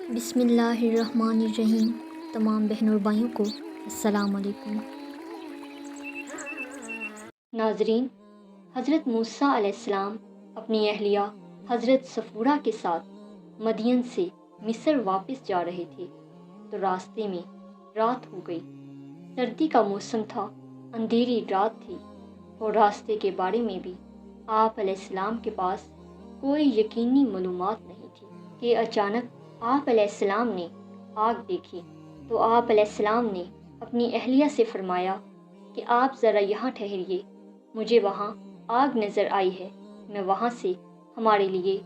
بسم اللہ الرحمن الرحیم۔ تمام بہن اور بھائیوں کو السلام علیکم۔ ناظرین، حضرت موسیٰ علیہ السلام اپنی اہلیہ حضرت صفورہ کے ساتھ مدین سے مصر واپس جا رہے تھے تو راستے میں رات ہو گئی۔ سردی کا موسم تھا، اندھیری رات تھی اور راستے کے بارے میں بھی آپ علیہ السلام کے پاس کوئی یقینی معلومات نہیں تھی کہ اچانک آپ علیہ السلام نے آگ دیکھی تو آپ علیہ السلام نے اپنی اہلیہ سے فرمایا کہ آپ ذرا یہاں ٹھہریے، مجھے وہاں آگ نظر آئی ہے، میں وہاں سے ہمارے لیے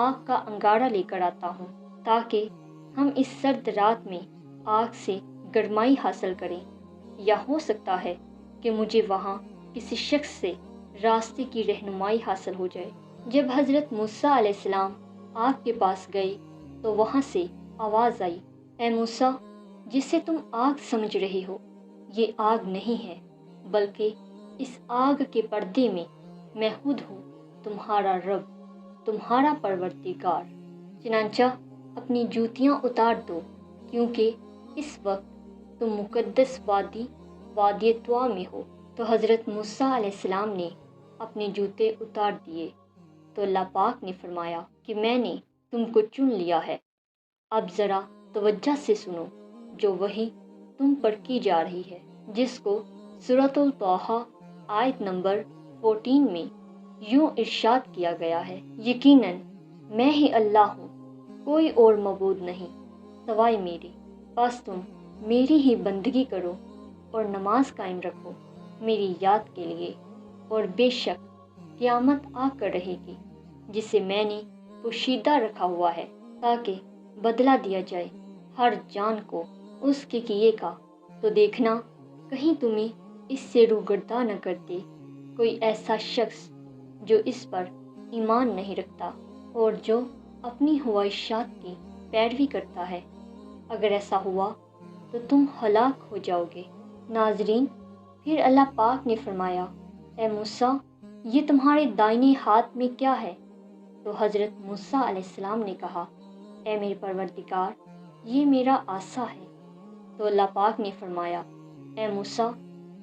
آگ کا انگارہ لے کر آتا ہوں تاکہ ہم اس سرد رات میں آگ سے گرمائی حاصل کریں، یا ہو سکتا ہے کہ مجھے وہاں کسی شخص سے راستے کی رہنمائی حاصل ہو جائے۔ جب حضرت موسیٰ علیہ السلام آگ کے پاس گئے تو وہاں سے آواز آئی، اے موسیٰ، جسے تم آگ سمجھ رہے ہو یہ آگ نہیں ہے، بلکہ اس آگ کے پردے میں خود ہوں، تمہارا رب، تمہارا پروردگار۔ چنانچہ اپنی جوتیاں اتار دو، کیونکہ اس وقت تم مقدس وادی طویٰ میں ہو۔ تو حضرت موسیٰ علیہ السلام نے اپنے جوتے اتار دیے تو اللہ پاک نے فرمایا کہ میں نے تم کو چن لیا ہے، اب ذرا توجہ سے سنو جو وحی تم پر کی جا رہی ہے، جس کو سورۃ طٰہٰ آیت نمبر 14 میں یوں ارشاد کیا گیا ہے، یقیناً میں ہی اللہ ہوں، کوئی اور معبود نہیں سوائے میرے، بس تم میری ہی بندگی کرو اور نماز قائم رکھو میری یاد کے لیے، اور بے شک قیامت آ کر رہے گی جسے میں نے پوشیدہ رکھا ہوا ہے تاکہ بدلہ دیا جائے ہر جان کو اس کے کیے کا، تو دیکھنا کہیں تمہیں اس سے روگرداں نہ کرتے کوئی ایسا شخص جو اس پر ایمان نہیں رکھتا اور جو اپنی خواہشات کی پیروی کرتا ہے، اگر ایسا ہوا تو تم ہلاک ہو جاؤ گے۔ ناظرین، پھر اللہ پاک نے فرمایا، اے موسیٰ، یہ تمہارے دائیں ہاتھ میں کیا ہے؟ تو حضرت موسیٰ علیہ السلام نے کہا، اے میرے پروردگار، یہ میرا عصا ہے۔ تو اللہ پاک نے فرمایا، اے موسیٰ،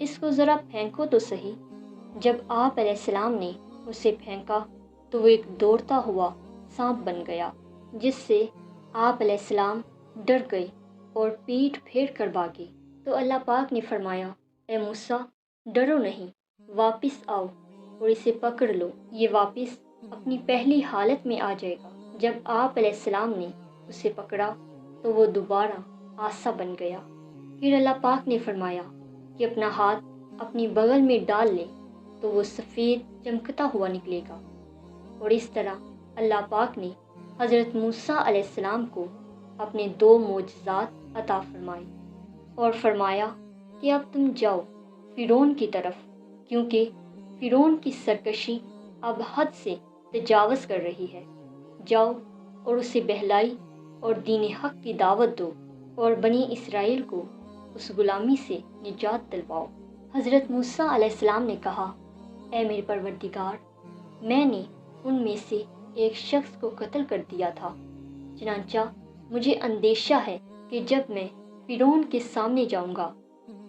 اس کو ذرا پھینکو تو صحیح۔ جب آپ علیہ السلام نے اسے پھینکا تو وہ ایک دوڑتا ہوا سانپ بن گیا، جس سے آپ علیہ السلام ڈر گئے اور پیٹھ پھیر کر بھاگے۔ تو اللہ پاک نے فرمایا، اے موسیٰ، ڈرو نہیں، واپس آؤ اور اسے پکڑ لو، یہ واپس اپنی پہلی حالت میں آ جائے گا۔ جب آپ علیہ السلام نے اسے پکڑا تو وہ دوبارہ عصا بن گیا۔ پھر اللہ پاک نے فرمایا کہ اپنا ہاتھ اپنی بغل میں ڈال لے تو وہ سفید چمکتا ہوا نکلے گا، اور اس طرح اللہ پاک نے حضرت موسیٰ علیہ السلام کو اپنے 2 معجزات عطا فرمائے اور فرمایا کہ اب تم جاؤ فرعون کی طرف، کیونکہ فرعون کی سرکشی اب حد سے تجاوز کر رہی ہے، جاؤ اور اسے بہلائی اور دین حق کی دعوت دو اور بنی اسرائیل کو اس غلامی سے نجات دلواؤ۔ حضرت موسیٰ علیہ السلام نے کہا، اے میرے پروردگار، میں نے ان میں سے ایک شخص کو قتل کر دیا تھا، چنانچہ مجھے اندیشہ ہے کہ جب میں فرعون کے سامنے جاؤں گا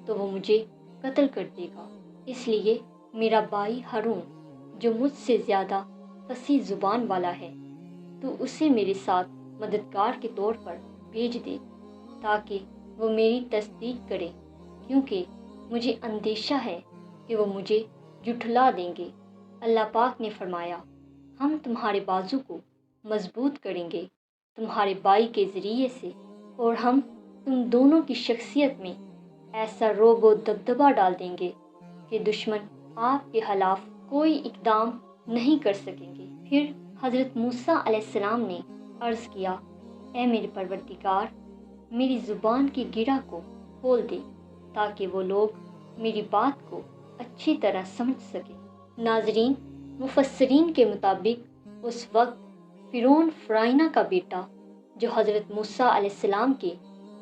تو وہ مجھے قتل کر دے گا، اس لیے میرا بھائی ہارون جو مجھ سے زیادہ فصیح زبان والا ہے، تو اسے میرے ساتھ مددگار کے طور پر بھیج دے تاکہ وہ میری تصدیق کرے، کیونکہ مجھے اندیشہ ہے کہ وہ مجھے جھٹلا دیں گے۔ اللہ پاک نے فرمایا، ہم تمہارے بازو کو مضبوط کریں گے تمہارے بھائی کے ذریعے سے، اور ہم تم دونوں کی شخصیت میں ایسا رعب و دبدبہ ڈال دیں گے کہ دشمن آپ کے خلاف کوئی اقدام نہیں کر سکیں گے۔ پھر حضرت موسیٰ علیہ السلام نے عرض کیا، اے میرے پروردگار، میری زبان کی گرہ کو کھول دے تاکہ وہ لوگ میری بات کو اچھی طرح سمجھ سکیں۔ ناظرین، مفسرین کے مطابق اس وقت فرعون فرعونہ کا بیٹا جو حضرت موسیٰ علیہ السلام کے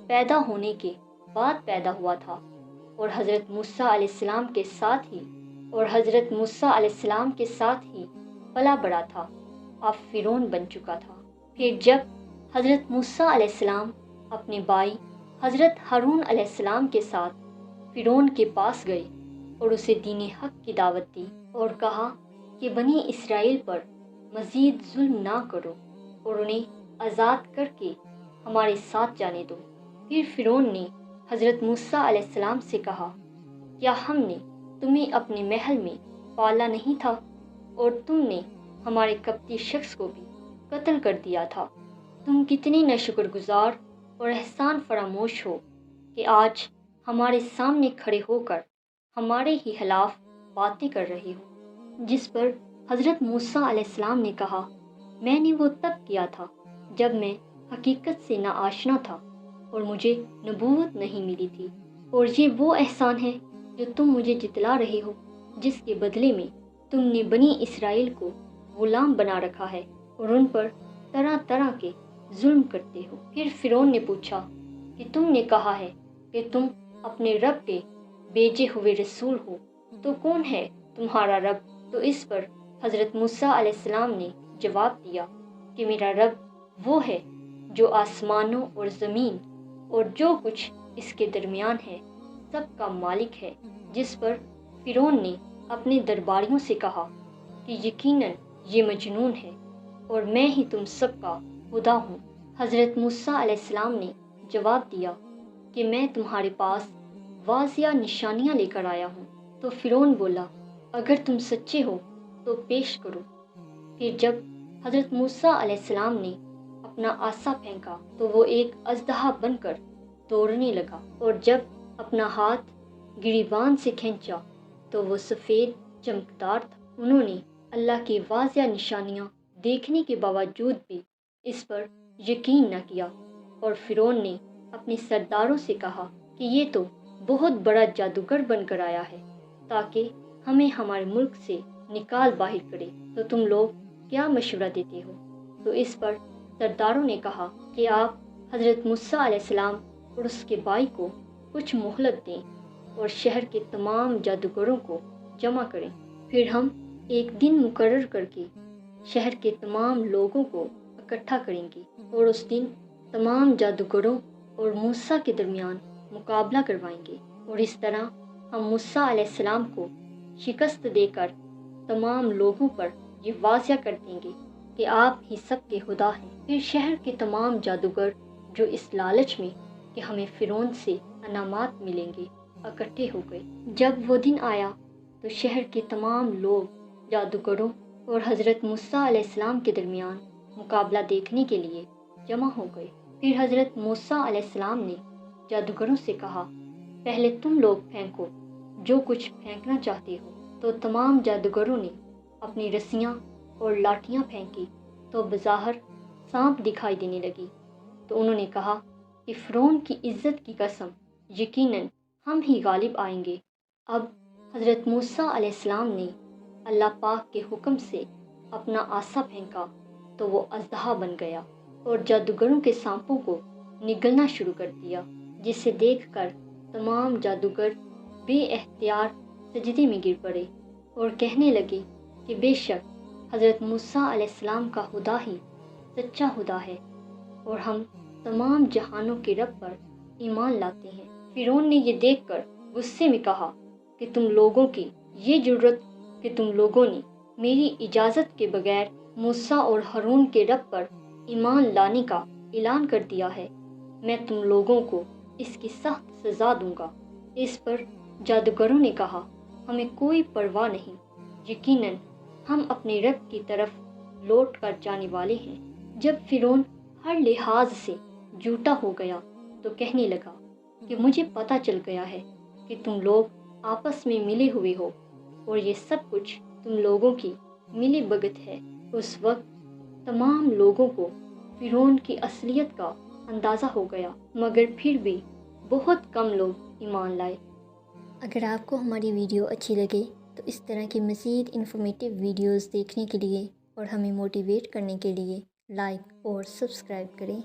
پیدا ہونے کے بعد پیدا ہوا تھا، اور حضرت موسیٰ علیہ السلام کے ساتھ ہی پلا بڑا تھا، اب فرعون بن چکا تھا۔ پھر جب حضرت موسیٰ علیہ السلام اپنے بھائی حضرت ہارون علیہ السلام کے ساتھ فرعون کے پاس گئے اور اسے دین حق کی دعوت دی اور کہا کہ بنی اسرائیل پر مزید ظلم نہ کرو اور انہیں آزاد کر کے ہمارے ساتھ جانے دو۔ پھر فرعون نے حضرت موسیٰ علیہ السلام سے کہا، کیا ہم نے تمہیں اپنے محل میں پالا نہیں تھا اور تم نے ہمارے قبطی شخص کو بھی قتل کر دیا تھا؟ تم کتنے ناشکر گزار اور احسان فراموش ہو کہ آج ہمارے سامنے کھڑے ہو کر ہمارے ہی خلاف باتیں کر رہے ہو۔ جس پر حضرت موسیٰ علیہ السلام نے کہا، میں نے وہ تب کیا تھا جب میں حقیقت سے ناآشنا تھا اور مجھے نبوت نہیں ملی تھی، اور یہ وہ احسان ہے جو تم مجھے جتلا رہے ہو، جس کے بدلے میں تم نے بنی اسرائیل کو غلام بنا رکھا ہے اور ان پر طرح طرح کے ظلم کرتے ہو۔ پھر فرعون نے پوچھا کہ تم نے کہا ہے کہ تم اپنے رب کے بھیجے ہوئے رسول ہو، تو کون ہے تمہارا رب؟ تو اس پر حضرت موسیٰ علیہ السلام نے جواب دیا کہ میرا رب وہ ہے جو آسمانوں اور زمین اور جو کچھ اس کے درمیان ہے سب کا مالک ہے۔ جس پر فرعون نے اپنے درباریوں سے کہا کہ یقیناً یہ مجنون ہے اور میں ہی تم سب کا خدا ہوں۔ حضرت موسیٰ علیہ السلام نے جواب دیا کہ میں تمہارے پاس واضح نشانیاں لے کر آیا ہوں۔ تو فرعون بولا، اگر تم سچے ہو تو پیش کرو۔ پھر جب حضرت موسیٰ علیہ السلام نے اپنا عصا پھینکا تو وہ ایک اژدہا بن کر دوڑنے لگا، اور جب اپنا ہاتھ گریبان سے کھینچا تو وہ سفید چمکدار تھا۔ انہوں نے اللہ کی واضح نشانیاں دیکھنے کے باوجود بھی اس پر یقین نہ کیا، اور فرعون نے اپنے سرداروں سے کہا کہ یہ تو بہت بڑا جادوگر بن کر آیا ہے تاکہ ہمیں ہمارے ملک سے نکال باہر کرے، تو تم لوگ کیا مشورہ دیتے ہو؟ تو اس پر سرداروں نے کہا کہ آپ حضرت موسیٰ علیہ السلام اور اس کے بھائی کو کچھ مہلت دیں اور شہر کے تمام جادوگروں کو جمع کریں، پھر ہم ایک دن مقرر کر کے شہر کے تمام لوگوں کو اکٹھا کریں گے اور اس دن تمام جادوگروں اور موسیٰ کے درمیان مقابلہ کروائیں گے، اور اس طرح ہم موسیٰ علیہ السلام کو شکست دے کر تمام لوگوں پر یہ واضح کر دیں گے کہ آپ ہی سب کے خدا ہیں۔ پھر شہر کے تمام جادوگر جو اس لالچ میں کہ ہمیں فرعون سے انعامات ملیں گے اکٹھے ہو گئے۔ جب وہ دن آیا تو شہر کے تمام لوگ جادوگروں اور حضرت موسیٰ علیہ السلام کے درمیان مقابلہ دیکھنے کے لیے جمع ہو گئے۔ پھر حضرت موسیٰ علیہ السلام نے جادوگروں سے کہا، پہلے تم لوگ پھینکو جو کچھ پھینکنا چاہتے ہو۔ تو تمام جادوگروں نے اپنی رسیاں اور لاٹھیاں پھینکی تو بظاہر سانپ دکھائی دینے لگی۔ تو انہوں نے کہا کہ فرعون کی عزت کی قسم، یقیناً ہم ہی غالب آئیں گے۔ اب حضرت موسیٰ علیہ السلام نے اللہ پاک کے حکم سے اپنا عصا پھینکا تو وہ اژدہا بن گیا اور جادوگروں کے سانپوں کو نگلنا شروع کر دیا، جسے دیکھ کر تمام جادوگر بے اختیار سجدے میں گر پڑے اور کہنے لگے کہ بے شک حضرت موسیٰ علیہ السلام کا خدا ہی سچا خدا ہے اور ہم تمام جہانوں کے رب پر ایمان لاتے ہیں۔ فرعون نے یہ دیکھ کر غصے میں کہا کہ تم لوگوں کی یہ جرت کہ تم لوگوں نے میری اجازت کے بغیر موسیٰ اور ہارون کے رب پر ایمان لانے کا اعلان کر دیا ہے، میں تم لوگوں کو اس کی سخت سزا دوں گا۔ اس پر جادوگروں نے کہا، ہمیں کوئی پرواہ نہیں، یقیناً ہم اپنے رب کی طرف لوٹ کر جانے والے ہیں۔ جب فرعون ہر لحاظ سے جھوٹا ہو گیا تو کہنے لگا کہ مجھے پتہ چل گیا ہے کہ تم لوگ آپس میں ملے ہوئے ہو اور یہ سب کچھ تم لوگوں کی ملی بھگت ہے۔ اس وقت تمام لوگوں کو فرعون کی اصلیت کا اندازہ ہو گیا، مگر پھر بھی بہت کم لوگ ایمان لائے۔ اگر آپ کو ہماری ویڈیو اچھی لگے تو اس طرح کی مزید انفارمیٹیو ویڈیوز دیکھنے کے لیے اور ہمیں موٹیویٹ کرنے کے لیے لائک اور سبسکرائب کریں۔